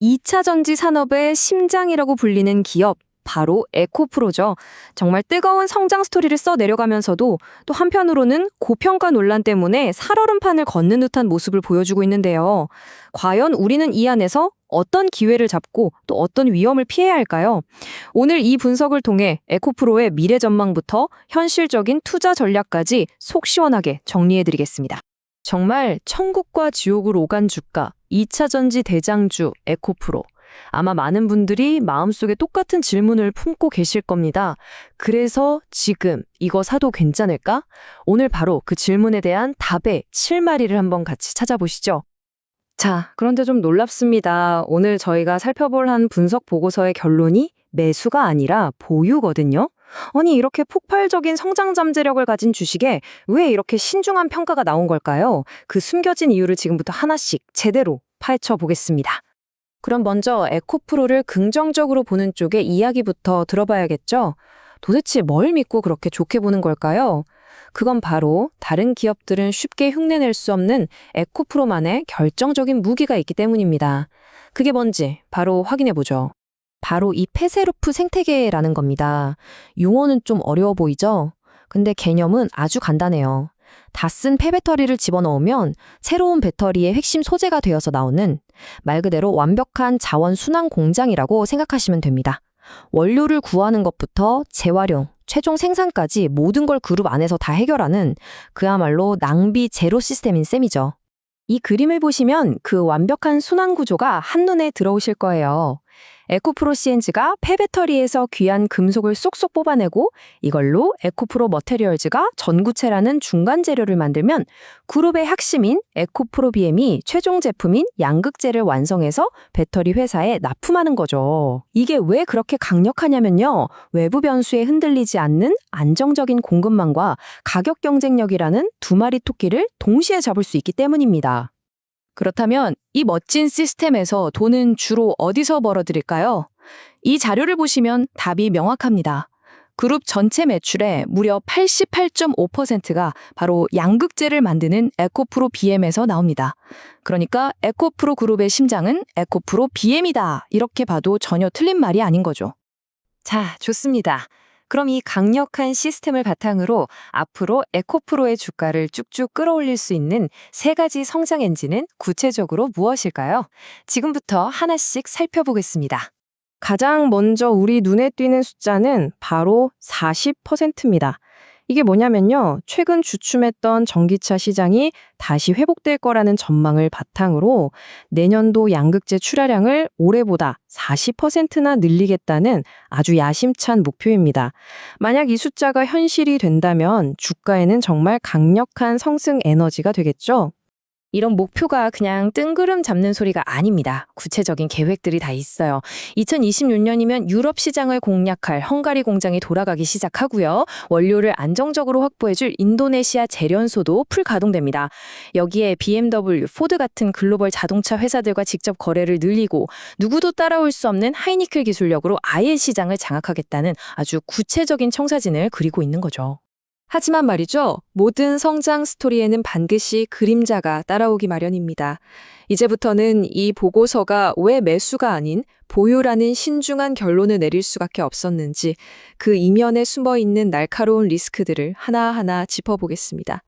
2차 전지 산업의 심장이라고 불리는 기업, 바로 에코프로죠. 정말 뜨거운 성장 스토리를 써 내려가면서도 또 한편으로는 고평가 논란 때문에 살얼음판을 걷는 듯한 모습을 보여주고 있는데요. 과연 우리는 이 안에서 어떤 기회를 잡고 또 어떤 위험을 피해야 할까요? 오늘 이 분석을 통해 에코프로의 미래 전망부터 현실적인 투자 전략까지 속 시원하게 정리해드리겠습니다. 정말 천국과 지옥을 오간 주가, 2차 전지 대장주 에코프로. 아마 많은 분들이 마음속에 똑같은 질문을 품고 계실 겁니다. 그래서 지금 이거 사도 괜찮을까? 오늘 바로 그 질문에 대한 답의 실마리를 한번 같이 찾아보시죠. 자, 그런데 좀 놀랍습니다. 오늘 저희가 살펴볼 한 분석 보고서의 결론이 매수가 아니라 보유거든요. 아니, 이렇게 폭발적인 성장 잠재력을 가진 주식에 왜 이렇게 신중한 평가가 나온 걸까요? 그 숨겨진 이유를 지금부터 하나씩 제대로 파헤쳐 보겠습니다. 그럼 먼저 에코프로를 긍정적으로 보는 쪽의 이야기부터 들어봐야겠죠? 도대체 뭘 믿고 그렇게 좋게 보는 걸까요? 그건 바로 다른 기업들은 쉽게 흉내낼 수 없는 에코프로만의 결정적인 무기가 있기 때문입니다. 그게 뭔지 바로 확인해 보죠. 바로 이 폐쇄루프 생태계라는 겁니다. 용어는 좀 어려워 보이죠? 근데 개념은 아주 간단해요. 다 쓴 폐배터리를 집어넣으면 새로운 배터리의 핵심 소재가 되어서 나오는 말 그대로 완벽한 자원 순환 공장이라고 생각하시면 됩니다. 원료를 구하는 것부터 재활용, 최종 생산까지 모든 걸 그룹 안에서 다 해결하는 그야말로 낭비 제로 시스템인 셈이죠. 이 그림을 보시면 그 완벽한 순환 구조가 한눈에 들어오실 거예요. 에코프로 CNG가 폐배터리에서 귀한 금속을 쏙쏙 뽑아내고 이걸로 에코프로 머테리얼즈가 전구체라는 중간 재료를 만들면 그룹의 핵심인 에코프로 BM이 최종 제품인 양극재를 완성해서 배터리 회사에 납품하는 거죠. 이게 왜 그렇게 강력하냐면요. 외부 변수에 흔들리지 않는 안정적인 공급망과 가격 경쟁력이라는 두 마리 토끼를 동시에 잡을 수 있기 때문입니다. 그렇다면 이 멋진 시스템에서 돈은 주로 어디서 벌어들일까요? 이 자료를 보시면 답이 명확합니다. 그룹 전체 매출의 무려 88.5%가 바로 양극재를 만드는 에코프로 BM에서 나옵니다. 그러니까 에코프로 그룹의 심장은 에코프로 BM이다. 이렇게 봐도 전혀 틀린 말이 아닌 거죠. 자, 좋습니다. 그럼 이 강력한 시스템을 바탕으로 앞으로 에코프로의 주가를 쭉쭉 끌어올릴 수 있는 세 가지 성장 엔진은 구체적으로 무엇일까요? 지금부터 하나씩 살펴보겠습니다. 가장 먼저 우리 눈에 띄는 숫자는 바로 40%입니다. 이게 뭐냐면요. 최근 주춤했던 전기차 시장이 다시 회복될 거라는 전망을 바탕으로 내년도 양극재 출하량을 올해보다 40%나 늘리겠다는 아주 야심찬 목표입니다. 만약 이 숫자가 현실이 된다면 주가에는 정말 강력한 상승 에너지가 되겠죠. 이런 목표가 그냥 뜬구름 잡는 소리가 아닙니다. 구체적인 계획들이 다 있어요. 2026년이면 유럽 시장을 공략할 헝가리 공장이 돌아가기 시작하고요. 원료를 안정적으로 확보해줄 인도네시아 재련소도 풀 가동됩니다. 여기에 BMW, 포드 같은 글로벌 자동차 회사들과 직접 거래를 늘리고 누구도 따라올 수 없는 하이니클 기술력으로 아예 시장을 장악하겠다는 아주 구체적인 청사진을 그리고 있는 거죠. 하지만 말이죠. 모든 성장 스토리에는 반드시 그림자가 따라오기 마련입니다. 이제부터는 이 보고서가 왜 매수가 아닌 보유라는 신중한 결론을 내릴 수밖에 없었는지 그 이면에 숨어있는 날카로운 리스크들을 하나하나 짚어보겠습니다.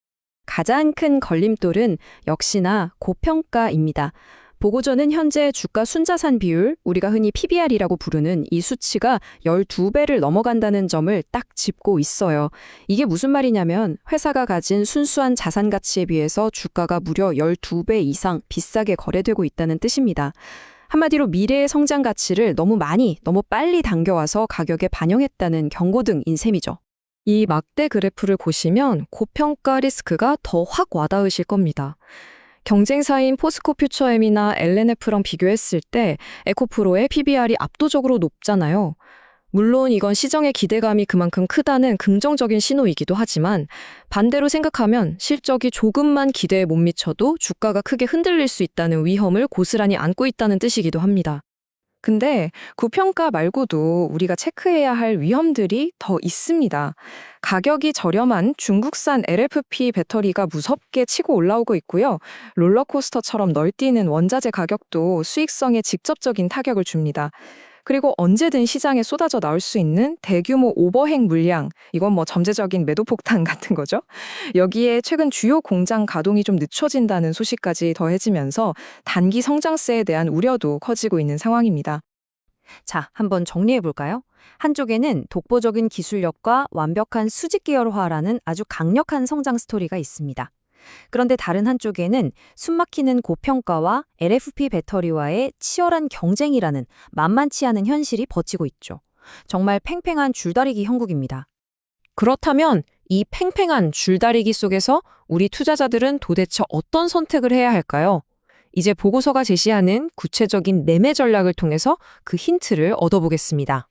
가장 큰 걸림돌은 역시나 고평가입니다. 보고서는 현재 주가 순자산 비율, 우리가 흔히 PBR이라고 부르는 이 수치가 12배를 넘어간다는 점을 딱 짚고 있어요. 이게 무슨 말이냐면 회사가 가진 순수한 자산 가치에 비해서 주가가 무려 12배 이상 비싸게 거래되고 있다는 뜻입니다. 한마디로 미래의 성장 가치를 너무 많이, 너무 빨리 당겨와서 가격에 반영했다는 경고등인 셈이죠. 이 막대 그래프를 보시면 고평가 리스크가 더 확 와닿으실 겁니다. 경쟁사인 포스코 퓨처엠이나 LNF랑 비교했을 때 에코프로의 PBR이 압도적으로 높잖아요. 물론 이건 시장의 기대감이 그만큼 크다는 긍정적인 신호이기도 하지만 반대로 생각하면 실적이 조금만 기대에 못 미쳐도 주가가 크게 흔들릴 수 있다는 위험을 고스란히 안고 있다는 뜻이기도 합니다. 근데 고평가 말고도 우리가 체크해야 할 위험들이 더 있습니다. 가격이 저렴한 중국산 LFP 배터리가 무섭게 치고 올라오고 있고요. 롤러코스터처럼 널뛰는 원자재 가격도 수익성에 직접적인 타격을 줍니다. 그리고 언제든 시장에 쏟아져 나올 수 있는 대규모 오버행 물량, 이건 뭐 잠재적인 매도 폭탄 같은 거죠. 여기에 최근 주요 공장 가동이 좀 늦춰진다는 소식까지 더해지면서 단기 성장세에 대한 우려도 커지고 있는 상황입니다. 자, 한번 정리해 볼까요? 한쪽에는 독보적인 기술력과 완벽한 수직 계열화라는 아주 강력한 성장 스토리가 있습니다. 그런데 다른 한쪽에는 숨막히는 고평가와 LFP 배터리와의 치열한 경쟁이라는 만만치 않은 현실이 버티고 있죠. 정말 팽팽한 줄다리기 형국입니다. 그렇다면 이 팽팽한 줄다리기 속에서 우리 투자자들은 도대체 어떤 선택을 해야 할까요? 이제 보고서가 제시하는 구체적인 매매 전략을 통해서 그 힌트를 얻어보겠습니다.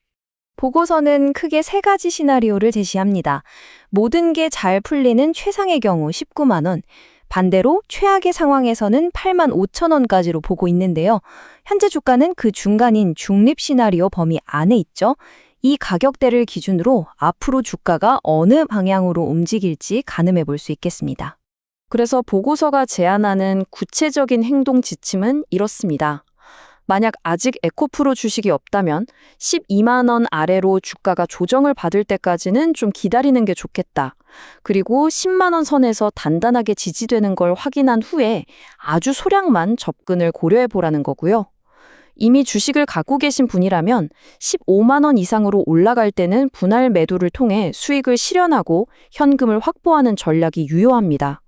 보고서는 크게 세 가지 시나리오를 제시합니다. 모든 게 잘 풀리는 최상의 경우 19만 원, 반대로 최악의 상황에서는 8만 5천 원까지로 보고 있는데요. 현재 주가는 그 중간인 중립 시나리오 범위 안에 있죠. 이 가격대를 기준으로 앞으로 주가가 어느 방향으로 움직일지 가늠해 볼 수 있겠습니다. 그래서 보고서가 제안하는 구체적인 행동 지침은 이렇습니다. 만약 아직 에코프로 주식이 없다면 12만 원 아래로 주가가 조정을 받을 때까지는 좀 기다리는 게 좋겠다. 그리고 10만 원 선에서 단단하게 지지되는 걸 확인한 후에 아주 소량만 접근을 고려해 보라는 거고요. 이미 주식을 갖고 계신 분이라면 15만 원 이상으로 올라갈 때는 분할 매도를 통해 수익을 실현하고 현금을 확보하는 전략이 유효합니다.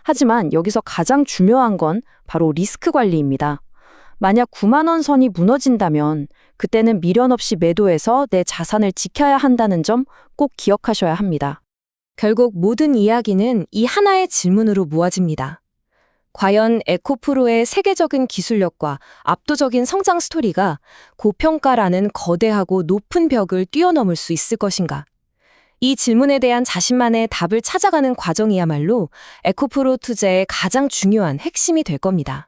하지만 여기서 가장 중요한 건 바로 리스크 관리입니다. 만약 9만 원 선이 무너진다면 그때는 미련 없이 매도해서 내 자산을 지켜야 한다는 점 꼭 기억하셔야 합니다. 결국 모든 이야기는 이 하나의 질문으로 모아집니다. 과연 에코프로의 세계적인 기술력과 압도적인 성장 스토리가 고평가라는 거대하고 높은 벽을 뛰어넘을 수 있을 것인가? 이 질문에 대한 자신만의 답을 찾아가는 과정이야말로 에코프로 투자의 가장 중요한 핵심이 될 겁니다.